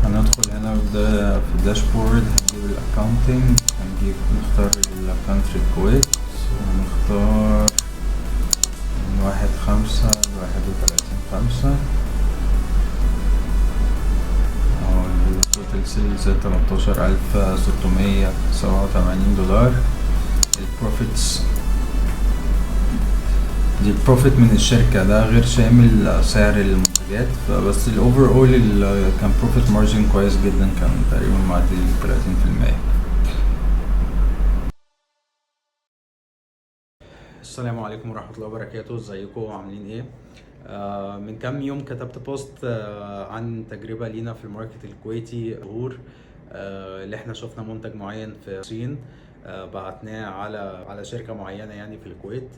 هندخل هنا في الداشبورد، هنجيب الاكاونتنج، نختار الكانتري الكويت، ونختار من 1/5 ل31/5. التوتال سيلز $13,687. البروفيتس دي البروفيت من الشركة، ده غير شامل سعر المنتجات. فبس الاوفر اول كان بروفيت مارجن كويس جدا، كان تقريبا معدي 30%. السلام عليكم ورحمة الله وبركاته، ازيكم عاملين ايه؟ من كام يوم كتبت بوست عن تجربة لينا في الماركت الكويتي ظهور، اللي احنا شفنا منتج معين في الصين، بعتناه على شركة معينة يعني في الكويت،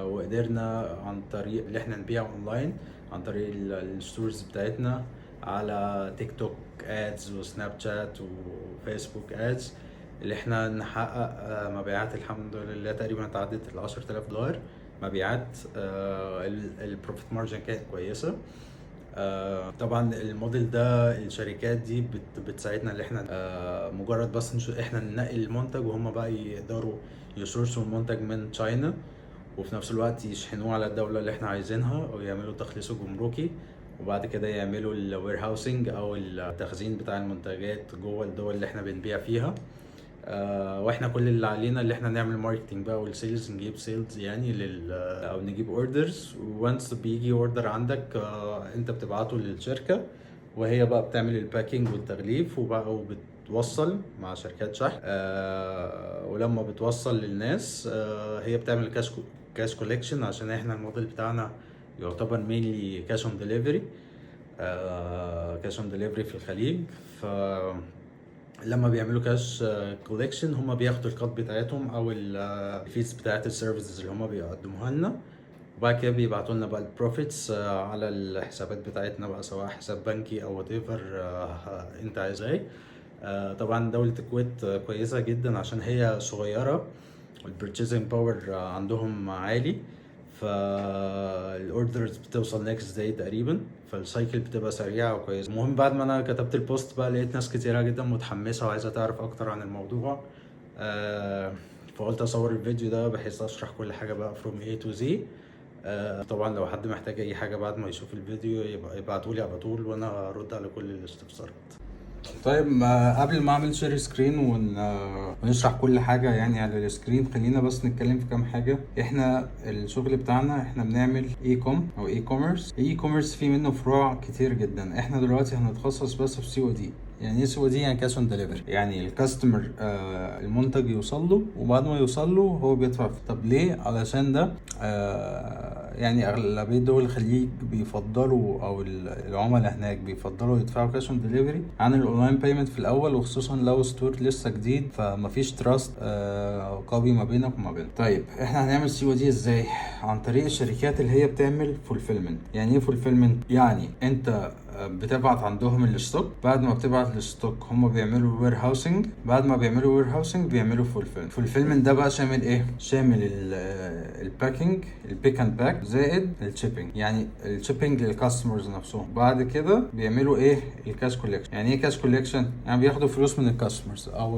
وقدرنا عن طريق اللي احنا نبيع اونلاين عن طريق الستورز بتاعتنا على تيك توك ادز وسناب شات وفيسبوك ادز، اللي احنا نحقق مبيعات الحمد لله تقريبا اتعدت $10,000 مبيعات. البروفيت مارجن كانت كويسه. طبعا الموديل ده الشركات دي بتساعدنا ان احنا مجرد بس احنا ننقي المنتج، وهم بقى يقدروا يسورسوا المنتج من تشاينا، وفي نفس الوقت يشحنوه على الدولة اللي احنا عايزينها، ويعملوا تخليصه جمركي، وبعد كده يعملوا الوير هاوسنج او التخزين بتاع المنتجات جوه الدول اللي احنا بنبيع فيها. واحنا كل اللي علينا اللي احنا نعمل ماركتنج بقى والسيلز، نجيب سيلز يعني او نجيب اوردرز، وانس بيجي اوردر عندك انت بتبعته للشركة، وهي بقى بتعمل الباكينج والتغليف وبتوصل مع شركات شحن. ولما بتوصل للناس هي بتعمل كاش كوليكشن، عشان احنا الموديل بتاعنا يعتبر مينلي كاش اون ديليفري، كاش اون ديليفري في الخليج. لما بيعملوا كاش كوليكشن هم بياخدوا الكات بتاعتهم او الفيز بتاعت السيرفيسز اللي هم بيقدموها لنا، وبعد كده بيبعتوا لنا بقى البروفيتس على الحسابات بتاعتنا بقى، سواء حساب بنكي او وات ايفر انت عايز ايه. طبعا دولة الكويت كويسة جدا عشان هي صغيرة، والبرتشيزنج باور عندهم عالي، فالاوردرز بتوصل نيكست داي تقريبا، فالسايكل بتبقى سريعه وكويسه. المهم بعد ما انا كتبت البوست بقى لقيت ناس كتيره جدا متحمسه وعايزه تعرف اكتر عن الموضوع، فقلت اصور الفيديو ده بحيث اشرح كل حاجه بقى from A to Z. طبعا لو حد محتاج اي حاجه بعد ما يشوف الفيديو يبقى يبعتولي على طول، وانا هرد على كل الاستفسارات. طيب قبل ما اعمل شير سكرين ونشرح كل حاجة يعني على السكرين، خلينا بس نتكلم في كام حاجة. احنا الشغل بتاعنا احنا بنعمل اي كوم او اي كوميرس. اي كوميرس في منه فروع كتير جدا، احنا دلوقتي هنتخصص بس في COD. يعني ايه COD؟ يعني كاش اون ديليفري، يعني الكاستمر المنتج يوصل له، وبعد ما يوصل له هو بيدفع. طب ليه؟ علشان ده يعني اغلبيه دول الخليج بيفضلوا، او العملاء هناك بيفضلوا يدفعوا كاش اون ديليفري عن الاونلاين بايمنت في الاول، وخصوصا لو ستور لسه جديد، فمفيش تراست قوي ما بينك وما بينه. طيب احنا هنعمل COD ازاي؟ عن طريق الشركات اللي هي بتعمل فولفيلمنت. يعني ايه فولفيلمنت؟ يعني انت بتبعت عندهم الستوك، بعد ما بتبعت الستوك هم بيعملوا وير هاوسنج، بعد ما بيعملوا وير هاوسنج بيعملوا فولفيلمنت. فولفيلمنت ده بقى شامل ايه؟ شامل الباكينج، البيك اند باك، زائد الشيبنج، يعني الشيبنج للكاستمرز نفسهم. بعد كده بيعملوا ايه؟ الكاش كوليكشن. يعني ايه كاش كوليكشن؟ يعني بياخدوا فلوس من الكاستمرز او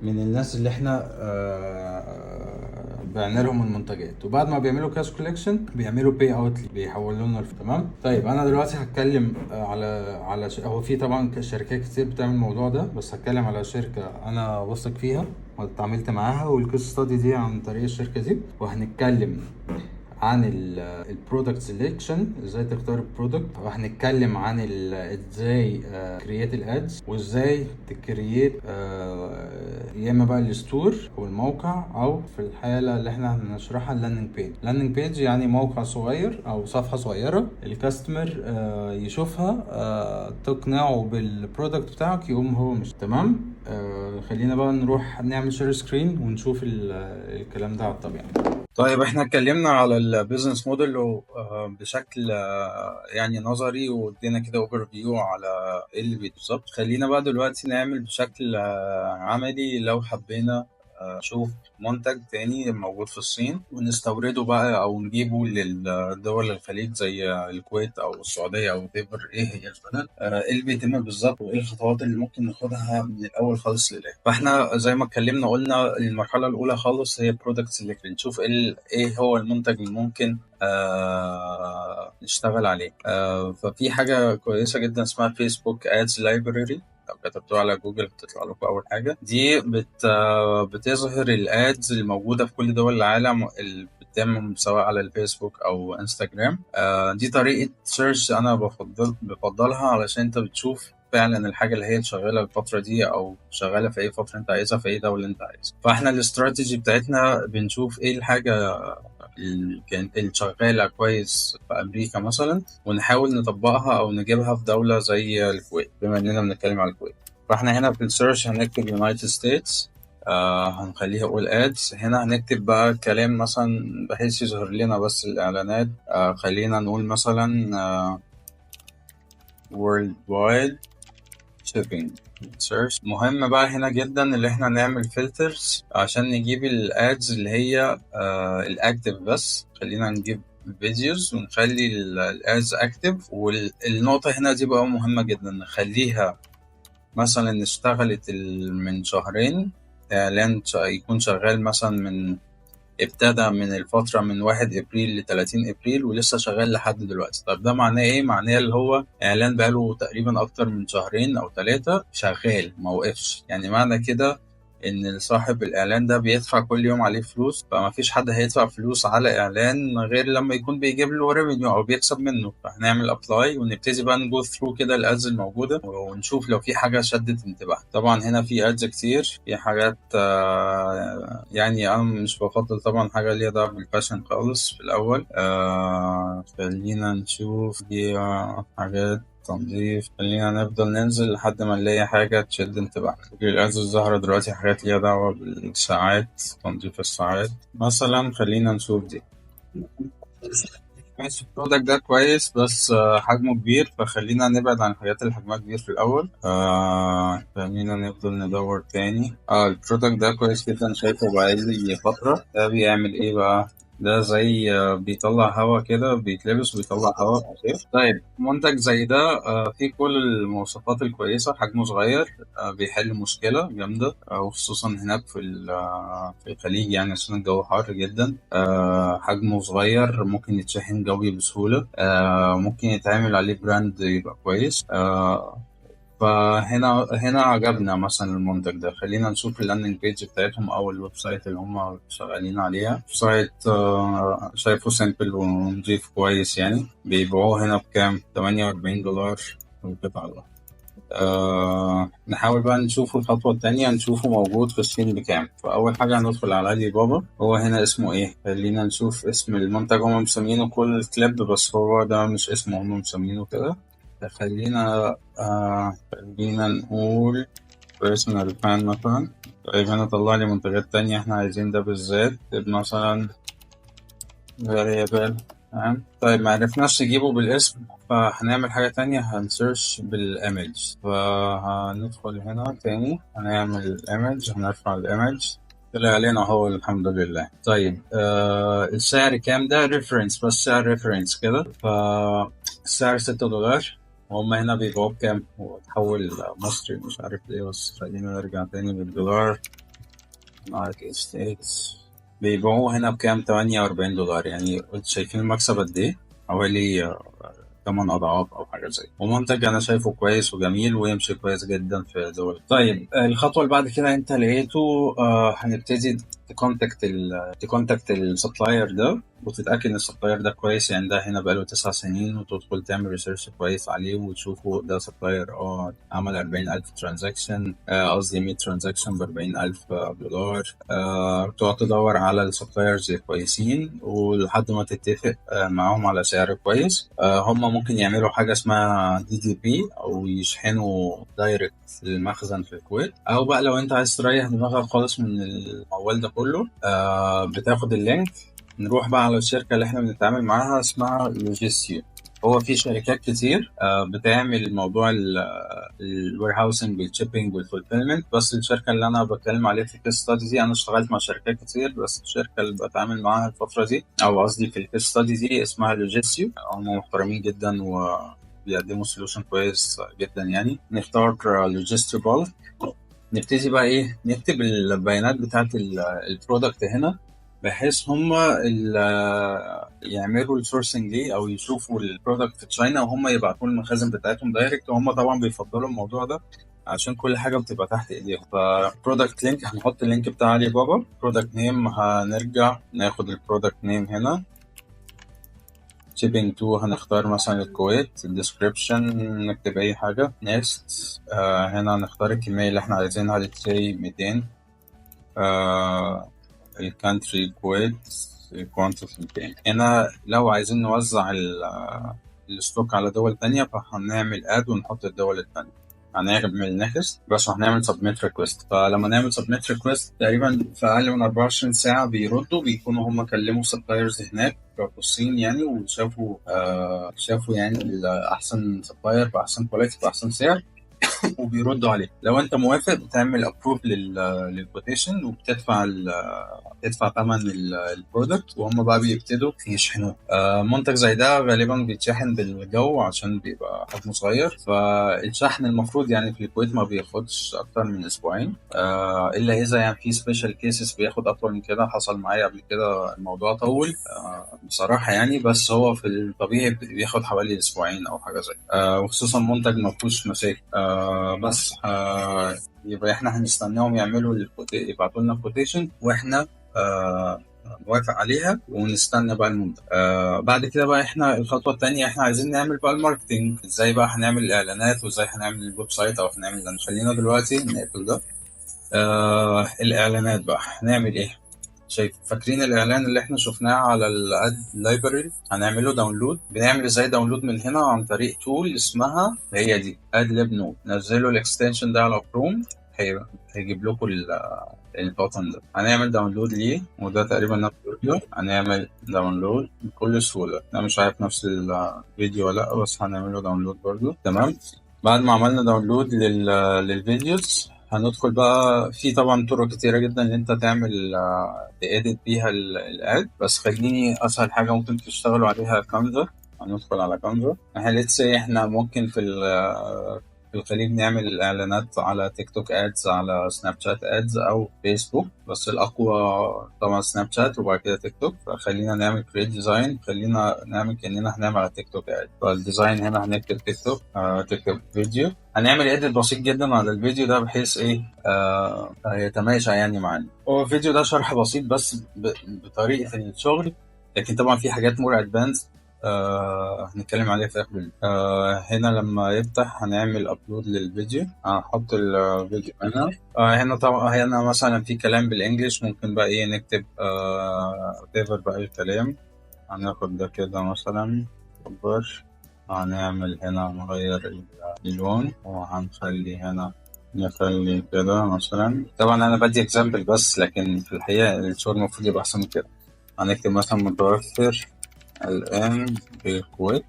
من الناس اللي احنا بعنا لهم المنتجات، وبعد ما بيعملوا كاش كوليكشن بيعملوا باي اوت، بيحولوا لنا تمام. طيب انا دلوقتي هتكلم على هو في طبعا شركات كتير بتعمل الموضوع ده، بس هتكلم على شركه انا واثق فيها واتعاملت معاها، والكيس ستادي دي عن طريق الشركه دي. وهنتكلم عن البرودكت سيلكشن، ازاي تختار البرودكت، وهنتكلم عن ازاي كرييت الادز، وازاي تكرييت يا اما بقى الستور او الموقع، او في الحاله اللي احنا هنشرحها اللاندنج بيج. لاندنج بيج يعني موقع صغير او صفحه صغيره الكاستمر يشوفها تقنعه بالبرودكت بتاعك، يقوم هو مش تمام. خلينا بقى نروح نعمل شير سكرين ونشوف الكلام ده على الطبيعه. طيب احنا اتكلمنا على البيزنس موديل بشكل يعني نظري، وادينا كده اوفر فيو على ايه اللي بالظبط. خلينا بقى دلوقتي نعمل بشكل عملي لو حبينا نشوف منتج تاني موجود في الصين ونستورده بقى او نجيبه للدول الخليج زي الكويت او السعوديه او ايه هي البلد، ايه اللي بيتم بالظبط وايه الخطوات اللي ممكن ناخدها من الاول خالص للاخر. فاحنا زي ما اتكلمنا قلنا المرحله الاولى خالص هي برودكت سيلكت، نشوف ايه هو المنتج اللي ممكن نشتغل عليه. ففي حاجه كويسه جدا اسمها فيسبوك ادز لايبراري، لو كتبتوها على جوجل بتطلع لكم اول حاجه. دي بتظهر الادز الموجوده في كل دول العالم اللي بتتم سواء على الفيسبوك او انستجرام. دي طريقه سيرش انا بفضلها علشان انت بتشوف فعلا الحاجه اللي هي شغاله الفتره دي او شغاله في اي فتره انت عايزها في اي دوله انت عايزها. فاحنا الاستراتيجي بتاعتنا بنشوف ايه الحاجه اللي شغاله كويس في امريكا مثلا ونحاول نطبقها او نجيبها في دوله زي الكويت، بما اننا بنتكلم على الكويت. فاحنا هنا في السيرش هنكتب يونايتد ستيتس، هنخليها اول ادز. هنا هنكتب بقى كلام مثلا بحيث يظهر لنا بس الاعلانات. خلينا نقول مثلا worldwide shipping search. مهم بقى هنا جدا اللي احنا نعمل فلترز عشان نجيب الادز اللي هي الاكتف بس. خلينا نجيب فيديوز ونخلي الادز اكتف. والنقطة هنا دي بقى مهمة جدا، نخليها مثلا اشتغلت من شهرين، اعلان يكون شغال مثلا ابتدى من الفترة من 1 ابريل ل 30 ابريل ولسه شغال لحد دلوقتي. طب ده معناه ايه؟ معناه اللي هو اعلان بقاله تقريبا اكتر من شهرين او 3 شغال ما وقفش. يعني معنى كده ان صاحب الاعلان ده بيدفع كل يوم عليه فلوس، فما فيش حد هيدفع فلوس على اعلان غير لما يكون بيجيب له ريفينيو او بيكسب منه. فهنعمل ابلاي ونبتدي بقى نجو ثرو كده الادز الموجوده ونشوف لو في حاجه شدت انتباه. طبعا هنا في ادز كتير، في حاجات يعني انا مش بفضل طبعا حاجه ليها دعوه بالفاشن خالص في الاول. خلينا نشوف دي حاجات تنظيف. خلينا نفضل ننزل لحد ما نلاقي حاجة تشد انتباهنا. الأدز الظاهرة دلوقتي حاجات ليها دعوة بالساعات، تنظيف الساعات مثلا. خلينا نشوف دي. ماشي، البرودكت ده كويس بس حجمه كبير، فخلينا نبعد عن الحاجات اللي حجمها كبير في الأول. خلينا نفضل ندور تاني. البرودكت ده كويس جدا، شايفه بقالي فترة. ده بيعمل ايه بقى؟ ده زي بيطلع هوا كده، بيتلبس وبيطلع هوا. طيب منتج زي ده فيه كل المواصفات الكويسة، حجمه صغير، بيحل مشكلة جامدة، وخصوصا هناك في الخليج يعني عشان الجو حار جدا. حجمه صغير، ممكن يتشحن جوي بسهولة، ممكن يتعمل عليه براند يبقى كويس. فهنا عجبنا مثلا المنتج ده. خلينا نشوف اللاندنج بيج بتاعتهم او الويب سايت اللي هم شغالين عليها. سايت شايفه سيمبل ونضيف كويس يعني. بيبيعوه هنا بكام؟ $48 القطعة ده. نحاول بقى نشوف الخطوة التانية، نشوفه موجود في الصين بكام. فأول حاجة هندخل على علي بابا. هو هنا اسمه ايه؟ خلينا نشوف اسم المنتج. هم مسمينه كل كليب بس هو ده مش اسمه، هم مسمينه كده. خلينا نقول بيرسونال فان مثلا. طيب هنا طلع لي منتجات تانية احنا عايزين ده بالذات. مثلا فاريبل. تمام. طيب ما عرفناش نجيبه بالاسم، فهنعمل حاجة تانية، هنسيرش بالإيمج. فهندخل هنا تاني، هنعمل الإيمج، هنرفع الإيمج، طلع علينا هو الحمد لله. طيب السعر كام؟ ده ريفرنس بس، سعر ريفرنس كده. فالسعر $6. وهم هنا بيبيعوه بكام؟ هو اتحول مصري مش عارف ليه، بس خلينا نرجع تاني بالدولار. يونايتد ستيتس بيبيعوه هنا بكام؟ $48. يعني شايفين المكسب قد ايه؟ حوالي 8 أضعاف أو حاجة زي. ومنتج أنا شايفه كويس وجميل ويمشي كويس جدا في دول. طيب الخطوة اللي بعد كده أنت لقيته، هنبتدي تكونتاكت السبلاير ده وتتأكد إن السبلاير ده كويس. يعني ده هنا بقاله 9 سنين، وتدخل تعمل ريسيرش كويس عليه وتشوفه ده سبلاير عمل 40,000 ترانزاكشن، قصدي 100 ترانزاكشن $40,000. تقعد تدور على السبلايرز كويسين ولحد ما تتفق معاهم على سعر كويس. هم ممكن يعملوا حاجة اسمها DDP أو يشحنوا دايركت للمخزن في الكويت. أو بقى لو أنت عايز تريح دماغك خالص من الموال ده كله، بتاخد اللينك، نروح بقى على الشركة اللي احنا بنتعامل معاها اسمها لوجيستيو. هو في شركات كتير بتعمل موضوع الوير هاوسنج والشيبنج والفولفيلمنت، بس الشركه اللي انا بتكلم عليها في الكيس ستادي دي، انا اشتغلت مع شركات كتير، بس الشركه اللي بتعامل معاها الفتره دي، او قصدي في الكيس ستادي دي، اسمها لوجيسيو. هم محترمين جدا وبيقدموا سولوشن كويس جدا. يعني نختار لوجيستيو بالك. نبتدي بقى ايه، نكتب البيانات بتاعت البرودكت هنا، بحيث هم يعملوا السورسنج ليه او يشوفوا البرودكت في تشاينا، وهم يبعتوا المخازن بتاعتهم دايركت. وهم طبعا بيفضلوا الموضوع ده عشان كل حاجه بتبقى تحت ايديهم. فبرودكت لينك هنحط اللينك بتاع علي بابا. برودكت نيم هنرجع ناخد البرودكت نيم هنا. شيبينج تو هنختار مثلا الكويت. الديسكريبشن نكتب اي حاجه. نيكست. هنا هنختار الكميه اللي احنا عايزينها، لتسي 200. الكانتري الكويت. كوانتيتي 200. هنا لو عايزين نوزع الستوك على دول تانية، فهنعمل اد ونحط الدول التانية. هنعمل نيكست بس، وهنعمل سبميت ريكوست. فلما نعمل سبميت ريكوست تقريبا في اقل من 24 ساعه بيردوا، بيكونوا هم كلموا سبلايرز هناك في الصين يعني، وشافوا شافوا يعني احسن سبلاير باحسن كواليتي باحسن سعر، وبيردوا عليك. لو انت موافق بتعمل ابروف للكوتيشن، وبتدفع تدفع ثمن البرودكت، وهم بقى بيبتدوا يشحنوه. منتج زي ده غالبا بيتشحن بالجو عشان بيبقى حجمه صغير، فالشحن المفروض يعني في الكويت ما بياخدش اكتر من اسبوعين، الا اذا يعني في سبيشال كيسز بياخد اطول من كده. حصل معايا قبل كده الموضوع طول بصراحه يعني، بس هو في الطبيعي بياخد حوالي اسبوعين او حاجه زي وخصوصا منتج ما فيهوش مشاكل. بس يبقى احنا هنستناهم يبعتوا لنا كوتيشن، واحنا نوافق عليها ونستنى بقى المنتج. بعد كده بقى احنا الخطوه الثانيه، احنا عايزين نعمل بقى الماركتنج. ازاي بقى هنعمل الاعلانات، وازاي هنعمل الويب سايت، او هنعمل. خلينا دلوقتي نقفل ده. الاعلانات بقى هنعمل ايه؟ فاكرين الاعلان اللي احنا شفناه على الاد لايبرري؟ هنعمله داونلود. بنعمل ازاي داونلود من هنا؟ عن طريق تول اسمها هي دي اد لاب نود. نزلوا الاكستنشن ده على كروم، هيجيب لكم البطن ده. هنعمل داونلود ليه، وده تقريبا نفس الفيديو. هنعمل داونلود بكل سهوله. انا مش عارف نفس الفيديو ولا لا، بس هنعمله داونلود برضو. تمام. بعد ما عملنا داونلود للفيديوز، هندخل بقى في طبعا طرق كتيرة جدا ان انت تعمل تأديت بيها الاد، بس خليني اسهل حاجة ممكن تشتغلوا عليها كانفا. هندخل على كانفا. احنا ممكن في الخليج نعمل الاعلانات على تيك توك ادز، على سناب شات ادز، او فيسبوك، بس الاقوى طبعا سناب شات وبعد كده تيك توك. فخلينا نعمل كريت ديزاين، خلينا نعمل كاننا هنعمل على تيك توك اد. فالديزاين هنا هنكتب تيك توك تيك توك فيديو. هنعمل اديت بسيط جدا على الفيديو ده، بحيث ايه يتماشى يعني معانا. هو الفيديو ده شرح بسيط بس بطريقه الشغل، لكن طبعا في حاجات مور ادفانس هنتكلم عليه في اخر. هنا لما يفتح هنعمل ابلود للفيديو. هنحط الفيديو هنا. هنا طبعا هنا مثلا في كلام بالانجلش، ممكن بقى ايه نكتب whatever بقى الكلام. هناخد ده كده مثلا كبر. هنعمل هنا نغير اللون، وهنخلي هنا نخلي كده مثلا. طبعا انا بدي اكزامبل بس، لكن في الحقيقة الشغل المفروض يبقى احسن من كده. هنكتب مثلا متوفر الآن بالكويت،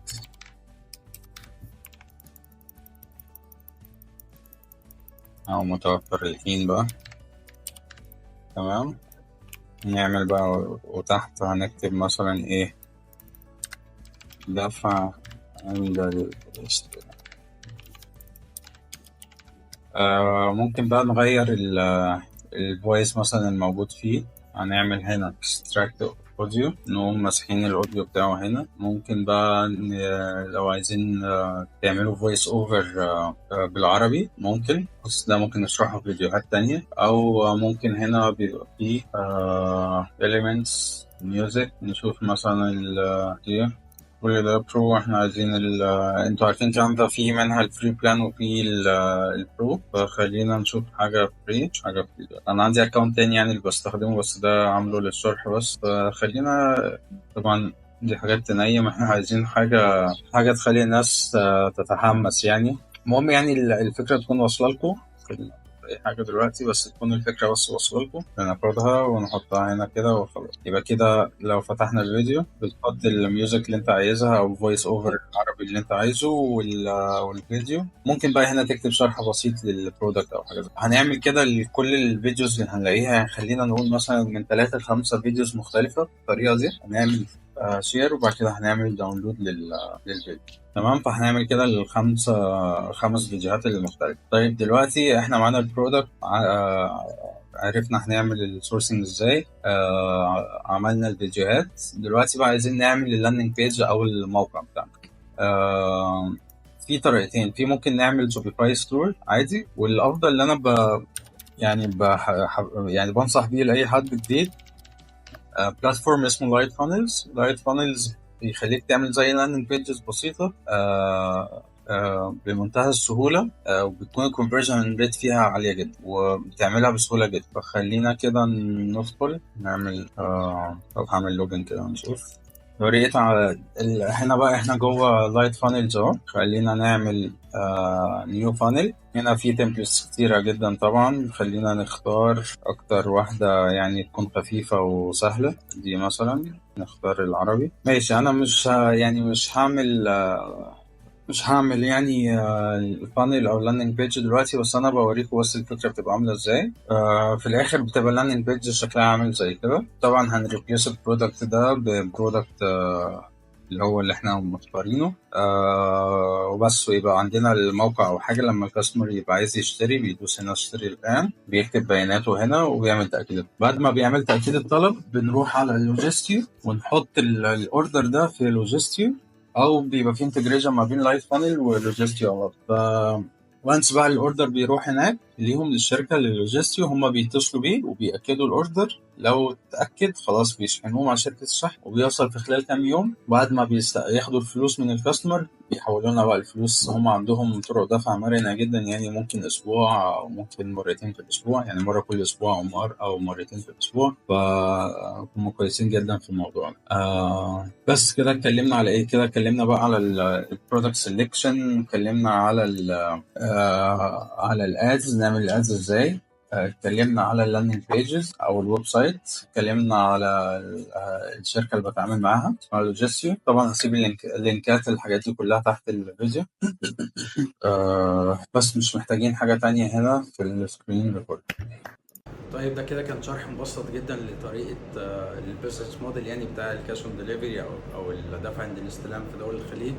أو متوفر الحين بقى. تمام. نعمل بقى وتحت هنكتب مثلا إيه، دفع عند الاشتراك. ممكن بقى نغير الفويس مثلا الموجود فيه. هنعمل هنا extract audio، نقوم مسحين الاوديو بتاعه هنا. ممكن بقى لو عايزين تعملوا فويس اوفر بالعربي ممكن، بس ده ممكن نشرحه في فيديوهات تانية. او ممكن هنا بيبقى فيه elements music. نشوف مثلا دي كل ده برو. احنا عايزين انتوا عارفين كانفا في منها الفري بلان وفي البرو، فخلينا نشوف حاجة فري مش حاجة فري. انا عندي اكونت تاني يعني اللي بستخدمه، بس ده عامله للشرح بس. فخلينا طبعا دي حاجات تنيم، احنا عايزين حاجة تخلي الناس تتحمس يعني. المهم يعني الفكرة تكون واصلة لكم اي حاجه دلوقتي، بس تكون الفكره بس واصله لكم. ناخدها ونحطها هنا كده وخلاص. يبقى كده لو فتحنا الفيديو بتحط الميوزك اللي انت عايزها او فويس اوفر العربي اللي انت عايزه والفيديو. ممكن بقى هنا تكتب شرح بسيط للبرودكت او حاجه. هنعمل كده لكل الفيديوز اللي هنلاقيها، يعني خلينا نقول مثلا من 3 ل5 فيديوز مختلفه بالطريقه دي. هنعمل شير وبعد كده هنعمل داونلود للفيديو. تمام، فهنعمل كده خمس فيديوهات اللي مختلفة. طيب دلوقتي احنا معانا البرودكت، عرفنا هنعمل السورسنج ازاي، عملنا الفيديوهات. دلوقتي بقى عايزين نعمل اللاندنج بيج او الموقع بتاعنا. في طريقتين، في ممكن نعمل شوبيفاي ستور عادي، والافضل اللي انا يعني بنصح بيه لاي حد جديد بلاتفورم اسمه لايت فانلز بيخليك تعمل زي لاندنج بيجز بسيطة بمنتهى السهولة، وبتكون الكونفرجن ريت فيها عالية جدا وبتعملها بسهولة جدا. فخلينا كده ندخل نعمل طب هعمل لوجن كده ونشوف. وريت على هنا بقى احنا جوه لايت فانلز اهو. خلينا نعمل نيو فانل. هنا في تمبلتس كتيرة جدا طبعا، خلينا نختار اكتر واحدة يعني تكون خفيفة وسهلة. دي مثلا نختار العربي. ماشي، انا مش هعمل يعني الفانل او لاندنج بيج دلوقتي، بس انا بوريكم بس الفكره بتبقى عامله ازاي. في الاخر بتبقى اللاندنج بيج شكلها عامل زي كده. طبعا هنريبليس البرودكت ده ببرودكت اللي هو اللي احنا مختارينه وبس. ويبقى عندنا الموقع او حاجه لما الكاستمر يبقى عايز يشتري بيدوس هنا اشتري الان، بيكتب بياناته هنا وبيعمل تاكيد. بعد ما بيعمل تاكيد الطلب بنروح على اللوجيستيو ونحط الاوردر ده في لوجيستيو، او بيبقى في انتجريشن ما بين لايت فانل ولوجيستيو. وانس بقى الاوردر بيروح هناك ليهم للشركه للوجيستيو، هم بيتصلوا بيه وبيأكدوا الاوردر. لو اتأكد خلاص بيشحنوه مع شركه الشحن وبيوصل في خلال كام يوم. بعد ما ياخدوا الفلوس من الكاستمر بيحولوا لنا بقى الفلوس. هم عندهم طرق دفع مرنه جدا، يعني ممكن اسبوع او ممكن مرتين في الاسبوع، يعني مره كل اسبوع او مرتين في الاسبوع. فهم كويسين جدا في الموضوع. بس كده اتكلمنا على ايه؟ كده اتكلمنا بقى على البرودكت سيلكشن، اتكلمنا على الادز، نعمل الادز ازاي، اتكلمنا على اللاندنج بيجز او الويب سايت، اتكلمنا على الشركه اللي بتعامل معاها اسمها لوجيستيو. طبعا هسيب اللينكات الحاجات دي كلها تحت الفيديو. بس مش محتاجين حاجه تانية هنا في السكرين ريكورد. طيب ده كده كان شرح مبسط جدا لطريقه البيزنس موديل يعني بتاع الكاش اون ديليفري او الدفع عند الاستلام في دول الخليج.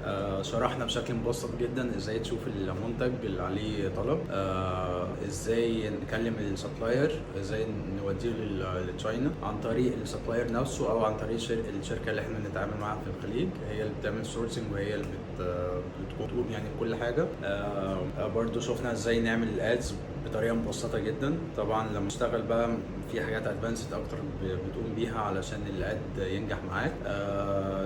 شرحنا بشكل مبسط جدا ازاي تشوف المنتج اللي عليه طلب، ازاي نكلم السبلاير، ازاي نوديه لتشاينا عن طريق السبلاير نفسه او عن طريق الشركه اللي احنا بنتعامل معاها في الخليج، هي اللي بتعمل سورسنج وهي اللي بتقوم يعني بكل حاجه. برضو شفنا ازاي نعمل الادز بطريقه مبسطه جدا. طبعا لما اشتغل بقى في حاجات ادفانسد اكتر بتقوم بيها علشان الاد ينجح معاك.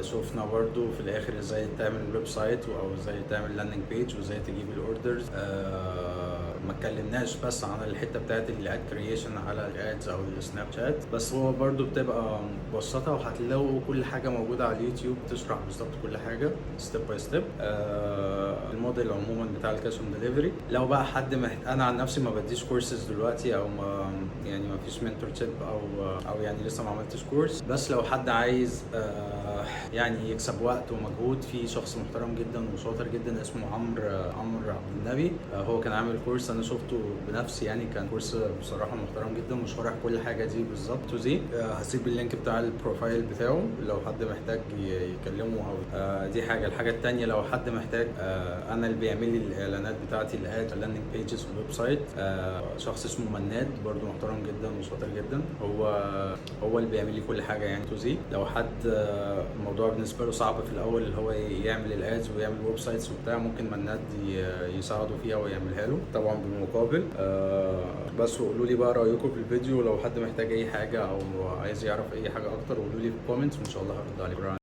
شفنا برضو في الاخر ازاي تعمل ويب سايت او ازاي تعمل لاندنج بيج وازاي تجيب الاوردرز. ما اتكلمناش بس عن الحته بتاعت الاد كرييشن على الادز او السناب شات، بس هو برضو بتبقى مبسطه وهتلاقوا كل حاجه موجوده على اليوتيوب تشرح بالظبط كل حاجه ستيب باي ستيب. الموديل عموما بتاع الكاش اون ديليفري. لو بقى حد انا عن نفسي ما بديش كورسز دلوقتي او يعني ما فيش منتورشيب او يعني لسه ما عملتش كورس، بس لو حد عايز يعني يكسب وقت ومجهود، في شخص محترم جدا وشاطر جدا اسمه عمرو عبد النبي. هو كان عامل كورس انا شفته بنفسي، يعني كان كورس بصراحه محترم جدا وشارح كل حاجه دي بالظبط وزي. هسيب اللينك بتاع البروفايل بتاعه لو حد محتاج يكلمه او دي حاجه. الحاجه الثانيه لو حد محتاج انا اللي بيعمل لي الاعلانات بتاعتي الاد اللاندنج بيجز والويب سايت، شخص اسمه مناد برضو محترم جدا وشاطر جدا. هو اللي بيعمل لي كل حاجه يعني توزي. لو حد الموضوع بالنسبه له صعب في الاول اللي هو يعمل الادز ويعمل ويب سايتس وبتاع، ممكن مناد يساعده فيها ويعملها له طبعا بالمقابل. بس وقولوا لي بقى رايكم في الفيديو. لو حد محتاج اي حاجه او عايز يعرف اي حاجه اكتر قولوا لي في الكومنتس وان شاء الله هرد عليكم.